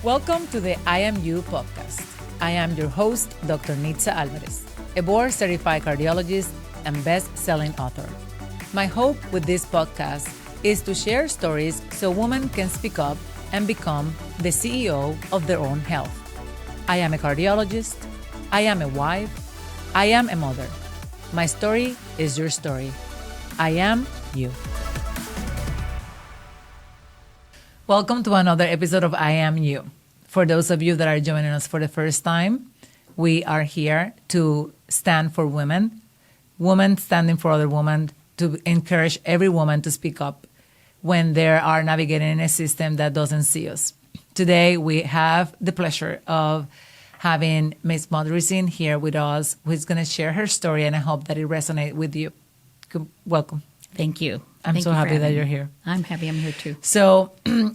Welcome to the I Am You podcast. I am your host, Dr. Nitza Alvarez, a board-certified cardiologist and best-selling author. My hope with this podcast is to share stories so women can speak up and become the CEO of their own health. I am a cardiologist. I am a wife. I am a mother. My story is your story. I am you. Welcome to another episode of I Am You. For those of you that are joining us for the first time, we are here to stand for women standing for other women, to encourage every woman to speak up when they are navigating in a system that doesn't see us. Today, we have the pleasure of having Ms. Modercin here with us, who's going to share her story, and I hope that it resonates with you. Welcome. Thank you. I'm so happy that you're here. I'm happy I'm here too. So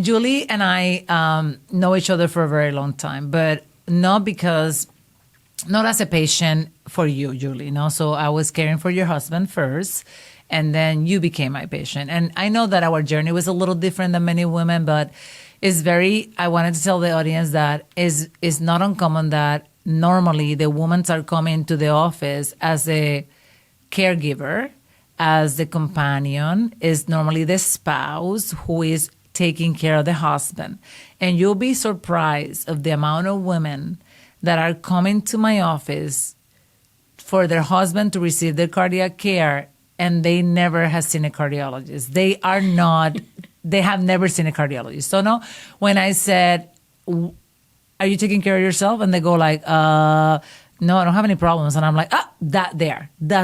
Julie and I know each other for a very long time, but not as a patient for you, Julie. No, so I was caring for your husband first, and then you became my patient. And I know that our journey was a little different than many women, but I wanted to tell the audience that is not uncommon that normally the women are coming to the office as a caregiver, as the companion, is normally the spouse who is taking care of the husband. And you'll be surprised of the amount of women that are coming to my office for their husband to receive their cardiac care, and they never have seen a cardiologist. They have never seen a cardiologist. So no, when I said, are you taking care of yourself? And they go like, no, I don't have any problems. And I'm like, that's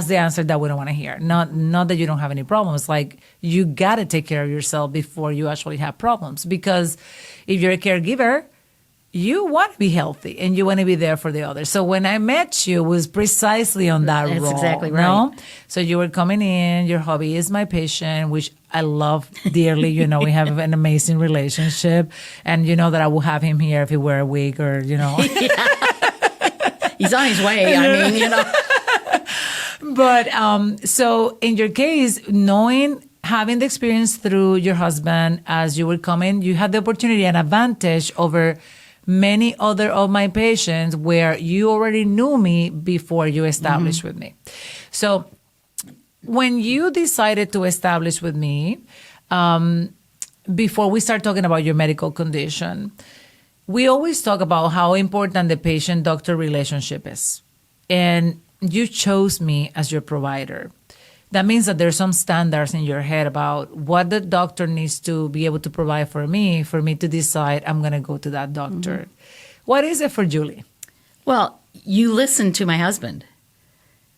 the answer that we don't want to hear. Not that you don't have any problems. Like, you got to take care of yourself before you actually have problems. Because if you're a caregiver, you want to be healthy and you want to be there for the others. So when I met you, it was precisely on that role. That's exactly right. No? So you were coming in, your hubby is my patient, which I love dearly. You know, we have an amazing relationship. And you know that I will have him here if he were a week or, you know. He's on his way. I mean, you know. But so in your case, having the experience through your husband as you were coming, you had the opportunity and advantage over many other of my patients where you already knew me before you established with me. So when you decided to establish with me, before we start talking about your medical condition, we always talk about how important the patient-doctor relationship is. And you chose me as your provider. That means that there's some standards in your head about what the doctor needs to be able to provide for me to decide I'm going to go to that doctor. Mm-hmm. What is it for Julie? Well, you listened to my husband,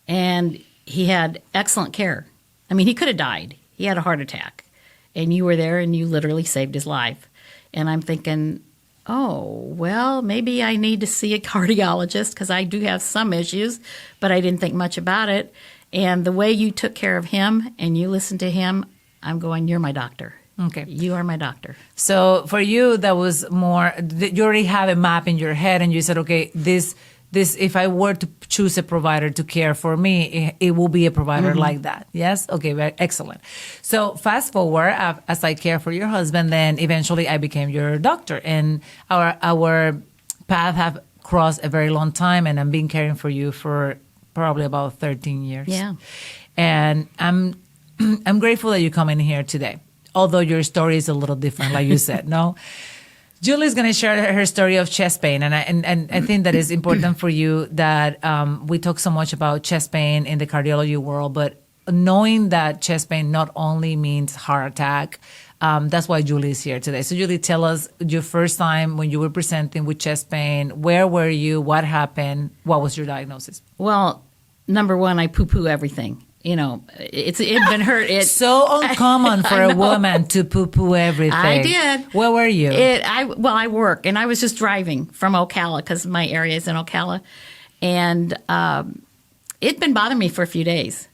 and he had excellent care. I mean, he could have died. He had a heart attack, and you were there, and you literally saved his life. And I'm thinking, oh, well, maybe I need to see a cardiologist because I do have some issues, but I didn't think much about it. And the way you took care of him and you listened to him, I'm going, you're my doctor. Okay. You are my doctor. So for you, that was more, you already have a map in your head and you said, okay, this, if I were to choose a provider to care for me, it will be a provider like that. Yes? Okay, very excellent. So fast forward, as I care for your husband, then eventually I became your doctor. And our path have crossed a very long time, and I've been caring for you for probably about 13 years. Yeah. And I'm grateful that you come in here today, although your story is a little different, like you said, no? Julie's going to share her story of chest pain, and I think that is important for you that we talk so much about chest pain in the cardiology world, but knowing that chest pain not only means heart attack, that's why Julie is here today. So Julie, tell us your first time when you were presenting with chest pain. Where were you? What happened? What was your diagnosis? Well, number one, I poo-poo everything. You know, it's been hurt. It's so uncommon for a woman to poo-poo everything. I did. Where were you? I work, and I was just driving from Ocala because my area is in Ocala, and it'd been bothering me for a few days,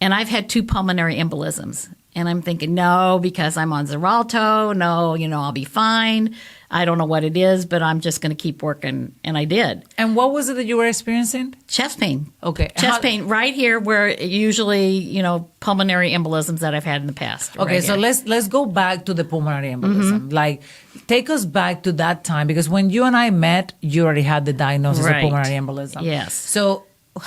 and I've had 2 pulmonary embolisms, and I'm thinking, no, because I'm on Xarelto, no, I'll be fine. I don't know what it is, but I'm just going to keep working. And I did. And what was it that you were experiencing? Chest pain. Okay. Chest pain right here where usually, pulmonary embolisms that I've had in the past. Okay, right so here. let's go back to the pulmonary embolism. Like, take us back to that time, because when you and I met, you already had the diagnosis Right. of pulmonary embolism. Yes. So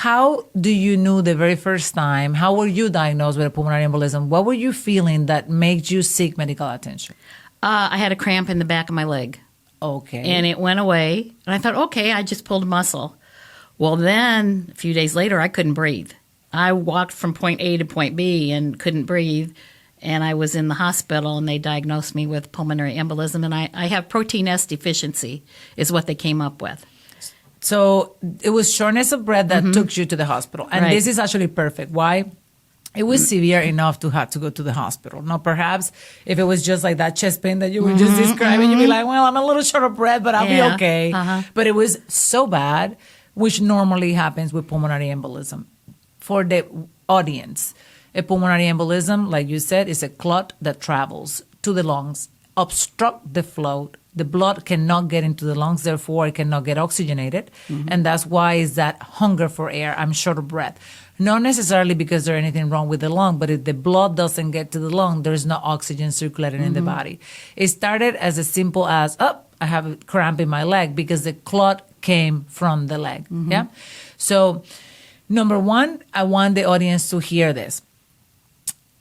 how do you know the very first time? How were you diagnosed with a pulmonary embolism? What were you feeling that made you seek medical attention? I had a cramp in the back of my leg. Okay. And it went away. And I thought, okay, I just pulled a muscle. Well, then a few days later, I couldn't breathe. I walked from point A to point B and couldn't breathe. And I was in the hospital, and they diagnosed me with pulmonary embolism. And I have protein S deficiency is what they came up with. So it was shortness of breath that took you to the hospital. And Right. this is actually perfect. Why? It was severe enough to have to go to the hospital. Now, perhaps if it was just like that chest pain that you were just describing, you'd be like, well, I'm a little short of breath, but I'll be Yeah. okay. But it was so bad, which normally happens with pulmonary embolism. For the audience, a pulmonary embolism, like you said, is a clot that travels to the lungs, obstruct the flow. The blood cannot get into the lungs, therefore it cannot get oxygenated. And that's why is that hunger for air. I'm short of breath. Not necessarily because there's anything wrong with the lung, but if the blood doesn't get to the lung, there's no oxygen circulating in the body. It started as simple as, I have a cramp in my leg, because the clot came from the leg. Yeah. So, number one, I want the audience to hear this.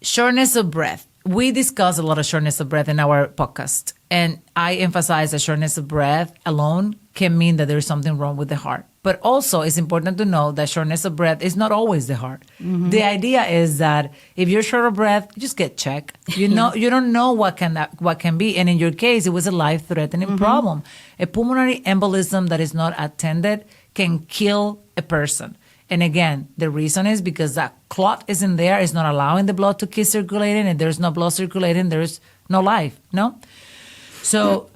Shortness of breath. We discuss a lot of shortness of breath in our podcast. And I emphasize that shortness of breath alone can mean that there's something wrong with the heart. But also, it's important to know that shortness of breath is not always the heart. The idea is that if you're short of breath, just get checked. You don't know what can be. And in your case, it was a life-threatening problem. A pulmonary embolism that is not attended can kill a person. And again, the reason is because that clot isn't there, it's not allowing the blood to keep circulating. And there's no blood circulating, there's no life, no? So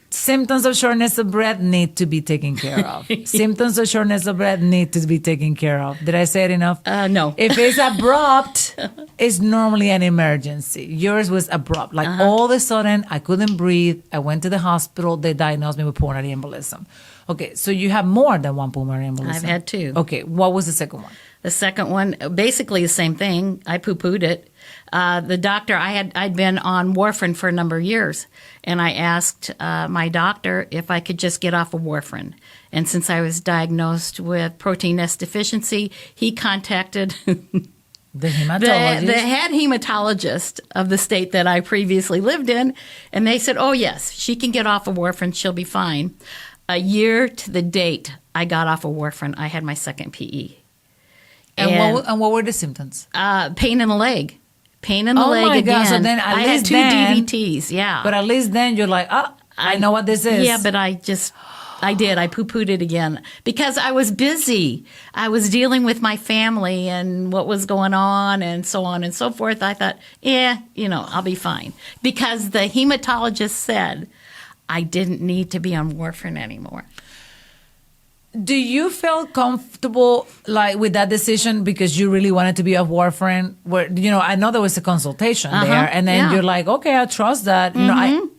symptoms of shortness of breath need to be taken care of. Symptoms of shortness of breath need to be taken care of. Did I say it enough? No. If it's abrupt, it's normally an emergency. Yours was abrupt. Like all of a sudden, I couldn't breathe. I went to the hospital. They diagnosed me with pulmonary embolism. Okay, so you have more than one pulmonary embolism. I've had two. Okay, what was the second one? The second one, basically the same thing. I poo-pooed it. The doctor, I'd been on warfarin for a number of years, and I asked my doctor if I could just get off of warfarin. And since I was diagnosed with protein S deficiency, he contacted The hematologist. the head hematologist of the state that I previously lived in, and they said, oh, yes, she can get off of warfarin. She'll be fine. A year to the date I got off of warfarin, I had my second PE. And what were the symptoms? Pain in the leg. Pain in the leg my again. God. So then at I least had two then- DVTs, yeah. But at least then you're like, I know what this is. Yeah, but I did. I poo-pooed it again because I was busy. I was dealing with my family and what was going on and so on and so forth. I thought, I'll be fine. Because the hematologist said I didn't need to be on warfarin anymore. Do you feel comfortable like with that decision because you really wanted to be a warfarin? Where I know there was a consultation there, and then you're like, okay, I trust that.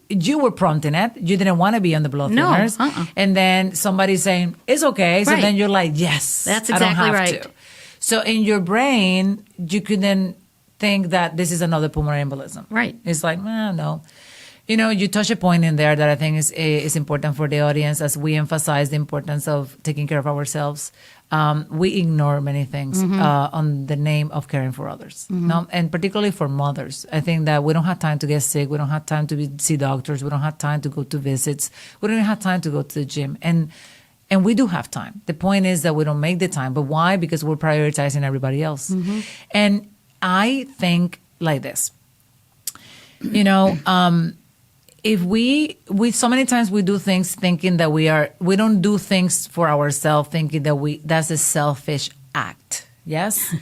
You were prompting it. You didn't want to be on the blood No, thinners, and then somebody's saying it's okay. So Right. then you're like, yes, That's I don't exactly have right. to. So in your brain, you could then think that this is another pulmonary embolism. Right. It's like, no. You touch a point in there that I think is important for the audience as we emphasize the importance of taking care of ourselves. We ignore many things on the name of caring for others, no? And particularly for mothers. I think that we don't have time to get sick. We don't have time to see doctors. We don't have time to go to visits. We don't even have time to go to the gym. And we do have time. The point is that we don't make the time. But why? Because we're prioritizing everybody else. And I think like this, if we so many times we do things thinking that we don't do things for ourselves, thinking that that's a selfish act. Yes.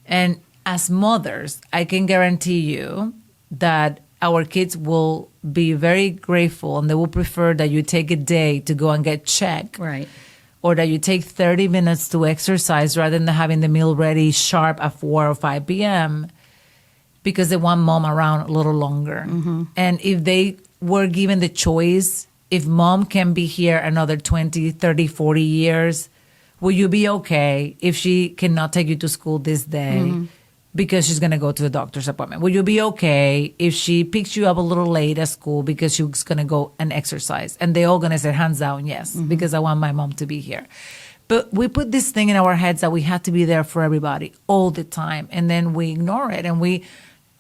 And as mothers, I can guarantee you that our kids will be very grateful and they will prefer that you take a day to go and get checked. Right. Or that you take 30 minutes to exercise rather than having the meal ready sharp at 4 or 5 p.m. because they want mom around a little longer. And if they were given the choice if mom can be here another 20, 30, 40 years, will you be okay if she cannot take you to school this day because she's going to go to the doctor's appointment? Will you be okay if she picks you up a little late at school because she's going to go and exercise? And they all going to say, hands down, yes, because I want my mom to be here. But we put this thing in our heads that we have to be there for everybody all the time. And then we ignore it. And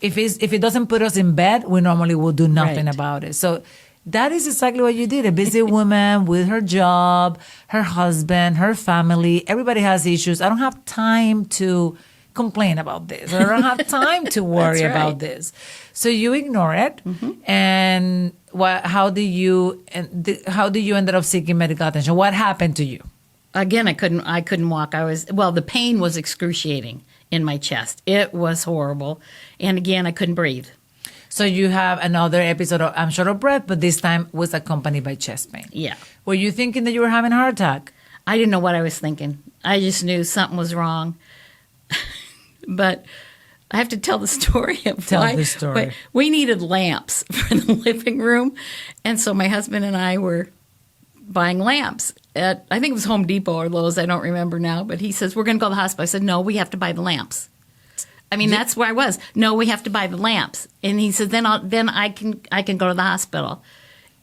if it doesn't put us in bed, we normally will do nothing about it. So that is exactly what you did. A busy woman with her job, her husband, her family. Everybody has issues. I don't have time to complain about this. I don't have time to worry about this. So you ignore it. And how do you ended up seeking medical attention? What happened to you? Again, I couldn't walk. The pain was excruciating in my chest. It was horrible. And again, I couldn't breathe. So you have another episode of I'm short of breath, but this time was accompanied by chest pain. Yeah. Were you thinking that you were having a heart attack? I didn't know what I was thinking. I just knew something was wrong. But I have to tell the story of Tell the story. We needed lamps for the living room. And so my husband and I were buying lamps at, I think it was Home Depot or Lowe's, I don't remember now. But he says, we're going to go to the hospital. I said, no, we have to buy the lamps. I mean, that's where I was. No, we have to buy the lamps. And he said, then I can go to the hospital.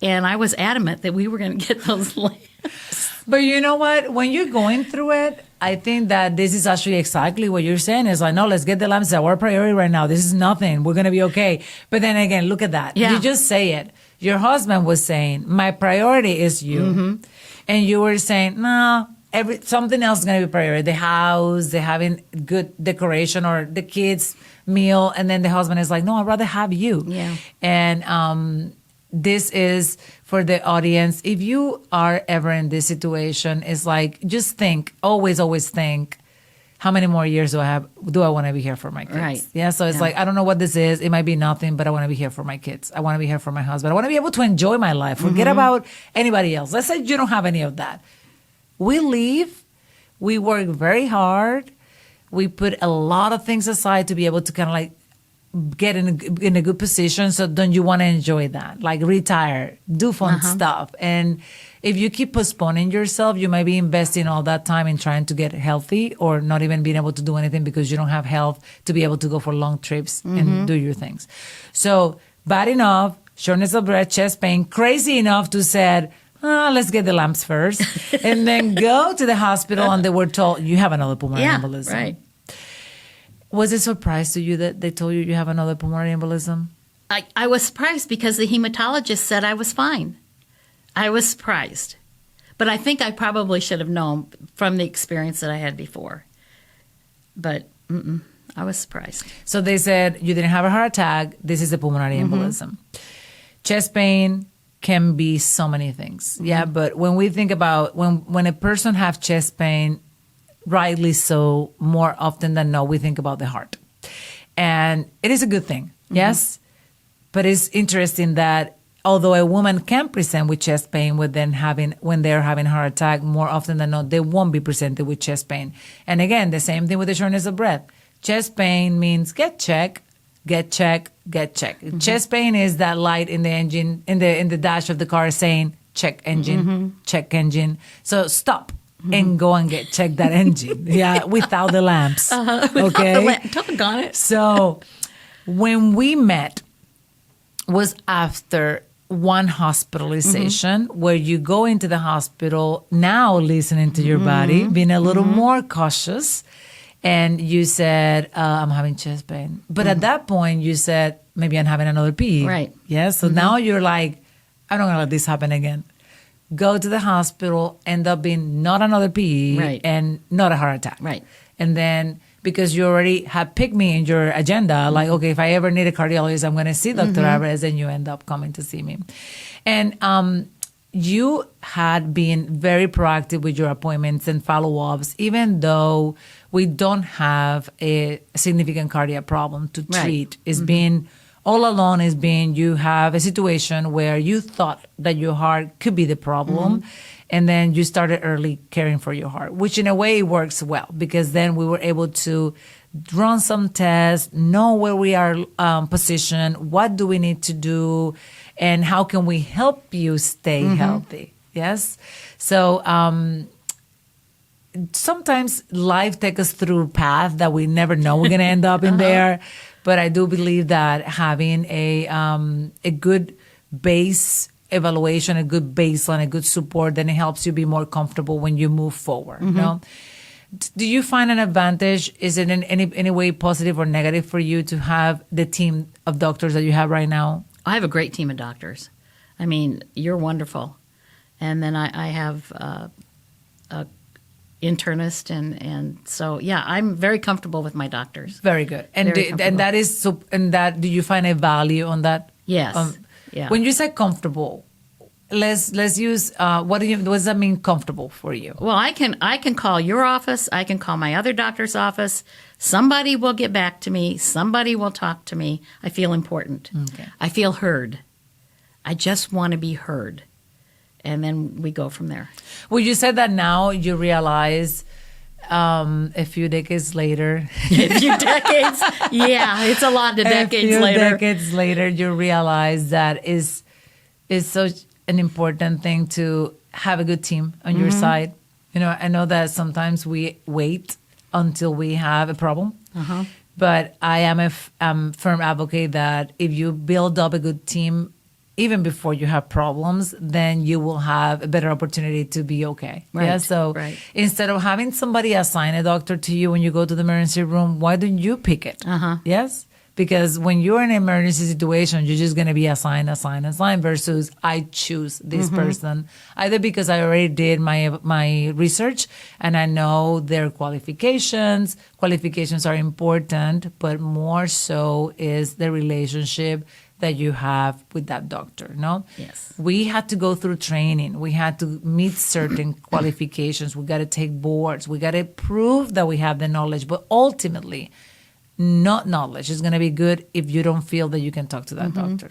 And I was adamant that we were going to get those lamps. But you know what? When you're going through it, I think that this is actually exactly what you're saying. Is like, no, let's get the lamps. It's our priority right now. This is nothing. We're going to be okay. But then again, look at that. Yeah. You just say it. Your husband was saying, my priority is you. And you were saying, no, something else is going to be priority. The house, the having good decoration, or the kids' meal. And then the husband is like, no, I'd rather have you. Yeah. And this is for the audience. If you are ever in this situation, it's like, just think, always think, how many more years do I want to be here for my kids? Right. Yeah. So it's like, I don't know what this is. It might be nothing, but I want to be here for my kids. I want to be here for my husband. I want to be able to enjoy my life. Forget about anybody else. Let's say you don't have any of that. We leave. We work very hard. We put a lot of things aside to be able to kind of like get in a good position. So don't you want to enjoy that? Like retire, do fun stuff. And if you keep postponing yourself, you might be investing all that time in trying to get healthy, or not even being able to do anything because you don't have health to be able to go for long trips and do your things. So bad enough, shortness of breath, chest pain, crazy enough to say, let's get the lamps first, and then go to the hospital, and they were told, you have another pulmonary embolism. Right. Was it a surprise to you that they told you you have another pulmonary embolism? I was surprised because the hematologist said I was fine. I was surprised. But I think I probably should have known from the experience that I had before. But I was surprised. So they said, you didn't have a heart attack. This is a pulmonary embolism. Chest pain can be so many things. Yeah, but when we think about when a person has chest pain, rightly so, more often than not, we think about the heart. And it is a good thing, yes? But it's interesting that although a woman can present with chest pain when they're having a heart attack, more often than not, they won't be presented with chest pain. And again, the same thing with the shortness of breath. Chest pain means get checked, get checked, get checked. Chest pain is that light in the engine, in the dash of the car saying, check engine, check engine. So stop and go and check that engine. Yeah, without the lamps. Without okay? the lamp. Doggone it. So when we met was after one hospitalization where you go into the hospital, now listening to your body, being a little more cautious. And you said, I'm having chest pain. But at that point, you said, maybe I'm having another PE. Right. Yeah. So now you're like, I'm not going to let this happen again. Go to the hospital, end up being not another PE Right. and not a heart attack. Right. And then because you already have picked me in your agenda, like, okay, if I ever need a cardiologist, I'm going to see Dr. Alvarez, and you end up coming to see me. And you had been very proactive with your appointments and follow-ups, even though we don't have a significant cardiac problem to treat. It's been all along, it's been you have a situation where you thought that your heart could be the problem, and then you started early caring for your heart, which in a way works well, because then we were able to run some tests, know where we are positioned, what do we need to do, and how can we help you stay healthy? Yes. So sometimes life takes us through a path that we never know we're going to end up in there. But I do believe that having a good base evaluation, a good baseline, a good support, then it helps you be more comfortable when you move forward. You know? Do you find an advantage? Is it in any way positive or negative for you to have the team of doctors that you have right now? I have a great team of doctors. I mean, you're wonderful. And then I have a internist, and so yeah, I'm very comfortable with my doctors. Very good. And do you find a value on that? Yes. Yeah. When you say comfortable, let's use what does that mean, comfortable for you? Well, I can call your office. I can call my other doctor's office. Somebody will get back to me. Somebody will talk to me. I feel important. Okay. I feel heard. I just want to be heard. And then we go from there. Well, you said that now you realize a few decades later. A few decades? Yeah, it's a lot of decades later. A few decades later, you realize that is such an important thing to have a good team on your side. You know, I know that sometimes we wait until we have a problem. But I am a firm advocate that if you build up a good team, even before you have problems, then you will have a better opportunity to be okay. Right. Yeah. So instead of having somebody assign a doctor to you when you go to the emergency room, why don't you pick it? Yes. Because when you're in an emergency situation, you're just going to be assigned versus I choose this person, either because I already did my research and I know their qualifications. Qualifications are important, but more so is the relationship that you have with that doctor, no? Yes. We had to go through training. We had to meet certain qualifications. We got to take boards. We got to prove that we have the knowledge. But ultimately, not knowledge is going to be good if you don't feel that you can talk to that doctor.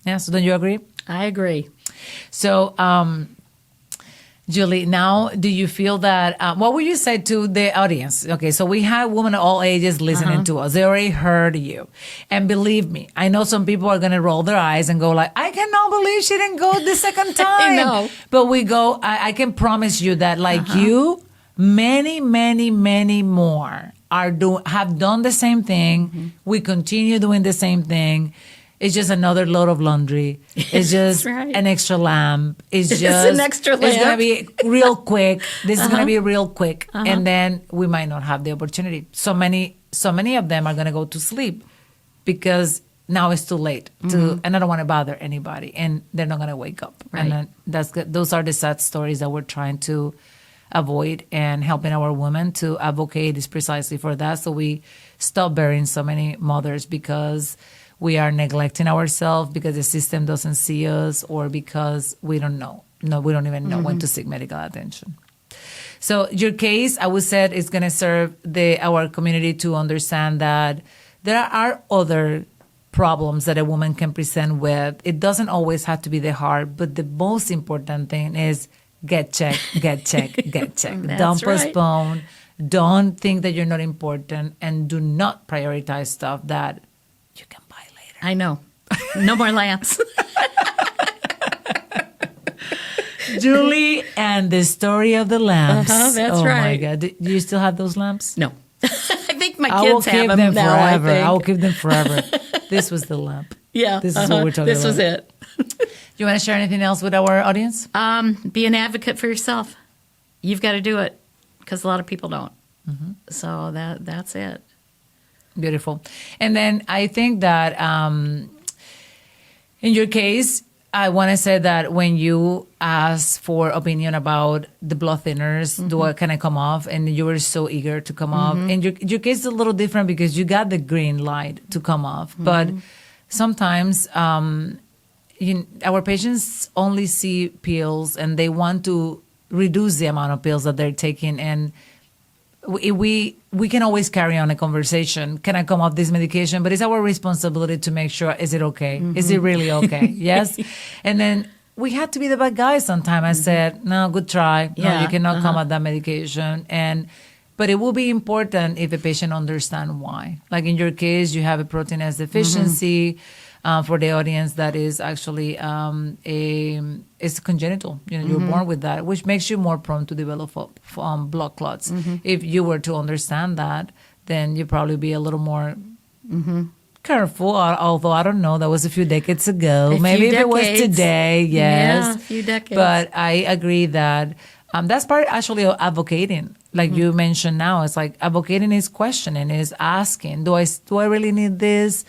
Yeah, so don't you agree? I agree. So, Julie, now do you feel that, what would you say to the audience? Okay, so we have women of all ages listening to us. They already heard you. And believe me, I know some people are going to roll their eyes and go like, I cannot believe she didn't go the second time. I know. But we go, I can promise you that like you, many, many, many more have done the same thing. We continue doing the same thing. It's just another load of laundry. It's just an extra lamp. It's just an extra lamp. It's going to be real quick. This is going to be real quick. And then we might not have the opportunity. So many of them are going to go to sleep because now it's too late and I don't want to bother anybody, and they're not going to wake up. Right. And that's good. Those are the sad stories that we're trying to avoid, and helping our women to advocate is precisely for that. So we stop burying so many mothers because we are neglecting ourselves, because the system doesn't see us, or because we don't know. No, we don't even know when to seek medical attention. So your case, I would say, is going to serve our community to understand that there are other problems that a woman can present with. It doesn't always have to be the heart, but the most important thing is get checked, get checked, get checked. Don't postpone. Don't think that you're not important, and do not prioritize stuff that you can buy later. I know. No more lamps. Julie and the story of the lamps. That's right. Oh my God. Do you still have those lamps? No. I think my I will kids keep have them now, forever. I think. I will keep them forever. This was the lamp. Yeah. This is what we're talking about. This was it. You want to share anything else with our audience? Be an advocate for yourself. You've got to do it, because a lot of people don't. So that's it. Beautiful. And then I think that in your case, I want to say that when you asked for opinion about the blood thinners, can I come off? And you were so eager to come off. And your case is a little different because you got the green light to come off. But sometimes our patients only see pills, and they want to reduce the amount of pills that they're taking. And we can always carry on a conversation. Can I come off this medication? But it's our responsibility to make sure, is it okay? Is it really okay? Yes. And then we had to be the bad guy sometimes. I said, no, good try. No, you cannot come off that medication. But it will be important if a patient understands why. Like in your case, you have a protein S deficiency. For the audience, that is actually it's congenital. You're born with that, which makes you more prone to develop blood clots. If you were to understand that, then you'd probably be a little more careful. Although I don't know, that was a few decades ago. Maybe if it was today, yes. Yeah, a few decades. But I agree that that's part actually of advocating. Like you mentioned now, it's like advocating is questioning, is asking, do I really need this?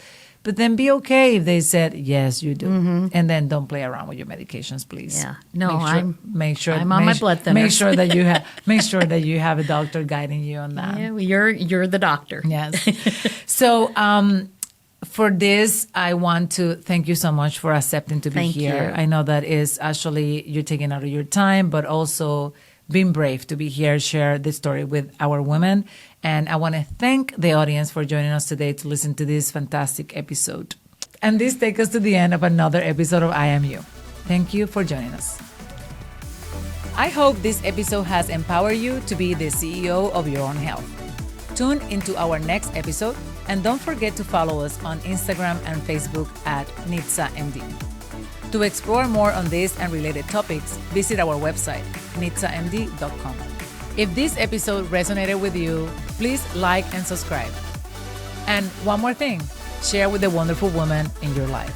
But then be okay if they said, yes, you do. And then don't play around with your medications, please. Yeah. No, I'm on my blood thinner. Make sure that you have a doctor guiding you on that. Yeah, well, you're the doctor. Yes. So for this, I want to thank you so much for accepting to be Thank here. you. I know that is actually you're taking out of your time, but also being brave to be here, share this story with our women. And I want to thank the audience for joining us today to listen to this fantastic episode. And this takes us to the end of another episode of I Am You. Thank you for joining us. I hope this episode has empowered you to be the CEO of your own health. Tune into our next episode, and don't forget to follow us on Instagram and Facebook at NITZAMD. To explore more on this and related topics, visit our website, NITZAMD.com. If this episode resonated with you, please like and subscribe. And one more thing, share with the wonderful woman in your life.